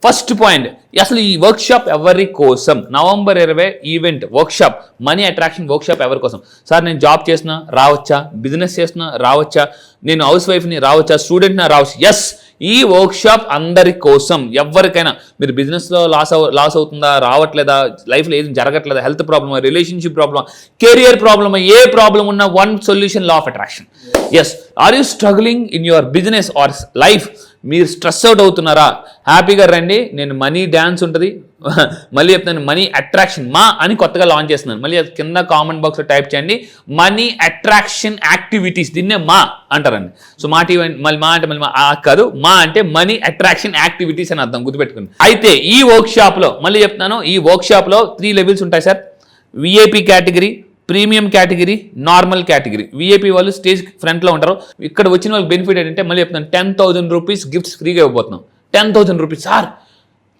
First point, అసలు ఈ workshop ఎవరి కోసం? November 20 event workshop, money attraction workshop ఎవరి కోసం? సార్ నేను జాబ్ చేస్తున్నా రావచ్చా, బిజినెస్ చేస్తున్నా రావచ్చా, నేను హౌస్ వైఫ్ని రావచ్చా, స్టూడెంట్నా రావచ్చు? ఎస్, ఈ వర్క్షాప్ అందరి కోసం. ఎవరికైనా మీరు బిజినెస్లో లాస్ అవుతుందా, రావట్లేదా, లైఫ్లో ఏం జరగట్లేదా, హెల్త్ ప్రాబ్లమా, రిలేషన్షిప్ ప్రాబ్లమా, కెరియర్ ప్రాబ్లమా, ఏ ప్రాబ్లం ఉన్నా one solution, law of attraction. Yes, are you struggling in your business or life? మీరు స్ట్రెస్ అవుట్ అవుతున్నారా? హ్యాపీగా రండి. నేను మనీ డ్యాన్స్ ఉంటుంది, మళ్ళీ చెప్తాను మనీ అట్రాక్షన్ మా అని కొత్తగా లాంచ్ చేస్తున్నాను. మళ్ళీ కింద కామెంట్ బాక్స్లో టైప్ చేయండి మనీ అట్రాక్షన్ యాక్టివిటీస్, దీన్నే మా అంటారండి. సో మళ్ళీ మా అంటే మళ్ళీ కాదు, మా అంటే మనీ అట్రాక్షన్ యాక్టివిటీస్ అని అర్థం, గుర్తుపెట్టుకుని. అయితే ఈ వర్క్షాప్లో మళ్ళీ చెప్తున్నాను, ఈ వర్క్షాప్లో 3 లెవెల్స్ ఉంటాయి sir. VIP category, premium category, normal category. VIP వాళ్ళు స్టేజ్ ఫ్రంట్లో ఉంటారు. ఇక్కడ వచ్చిన వాళ్ళకి బెనిఫిట్ ఏంటంటే మళ్ళీ చెప్తున్నాను 10,000 రూపీస్ గిఫ్ట్స్ ఫ్రీగా ఇవ్వబోతున్నాం. 10,000 రూపీస్ సార్,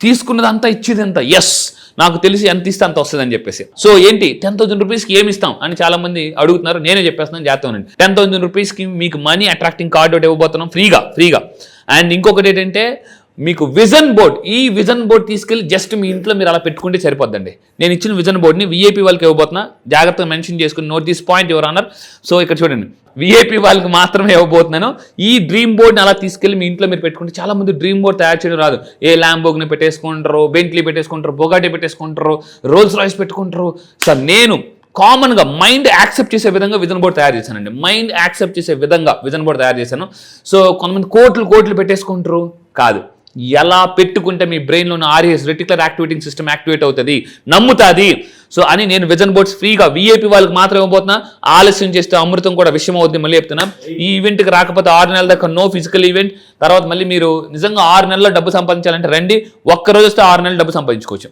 తీసుకున్నదంతా ఇచ్చేది ఎంత? ఎస్, నాకు తెలిసి ఎంత ఇస్తే అంత వస్తుంది అని చెప్పేసి. సో ఏంటి 10,000 రూపీస్కి ఏమి ఇస్తాం అని చాలా మంది అడుగుతున్నారు. నేనే చెప్పేస్తున్నాను, చేస్తానండి. 10,000 రూపీస్కి మీకు మనీ అట్రాక్టింగ్ కార్డు ఒకటి ఇవ్వబోతున్నాం ఫ్రీగా. అండ్ ఇంకొకటి ఏంటంటే మీకు విజన్ బోర్డ్. ఈ విజన్ బోర్డ్ తీసుకెళ్ళి జస్ట్ మీ ఇంట్లో మీరు అలా పెట్టుకుంటే సరిపోద్దండి. నేను ఇచ్చిన విజన్ బోర్డ్ని విఐపి వాళ్ళకి ఇవ్వబోతున్నా, జాగ్రత్తగా మెన్షన్ చేసుకుని note this point your honour. So ఇక్కడ చూడండి, విఐపి వాళ్ళకి మాత్రమే ఇవ్వబోతున్నాను. ఈ డ్రీమ్ బోర్డ్ని అలా తీసుకెళ్ళి మీ ఇంట్లో మీరు పెట్టుకుంటే, చాలా మంది డ్రీమ్ బోర్డ్ తయారు చేయడం రాదు. ఏ ల్యాంబోగ్ని పెట్టేసుకుంటారు, బెంట్లీ పెట్టేసుకుంటారు, బొగాటి పెట్టేసుకుంటారు, రోల్స్ రాయ్స్ పెట్టుకుంటారు. సార్ నేను కామన్గా మైండ్ యాక్సెప్ట్ చేసే విధంగా విజన్ బోర్డ్ తయారు చేశానండి. మైండ్ యాక్సెప్ట్ చేసే విధంగా విజన్ బోర్డ్ తయారు చేశాను. సో కొంతమంది కోట్లు పెట్టేసుకుంటారు, కాదు. ఎలా పెట్టుకుంటే మీ బ్రెయిన్లో ఉన్న RS reticular activating system activate అవుతుంది, నమ్ముతుంది. సో అని నేను విజన్ బోర్డ్స్ ఫ్రీగా విఐపి వాళ్ళకి మాత్రం ఇవ్వబోతున్నా. ఆలస్యం చేస్తే అమృతం కూడా విషయం అవుద్ది. మళ్ళీ చెప్తున్నా, ఈ ఈవెంట్కి రాకపోతే 6 నెలల దాకా నో ఫిజికల్ ఈవెంట్. తర్వాత మళ్ళీ మీరు నిజంగా 6 నెలల్లో డబ్బు సంపాదించాలంటే రండి, ఒక్కరోజు వస్తే 6 నెలలు డబ్బు సంపాదించుకోవచ్చు.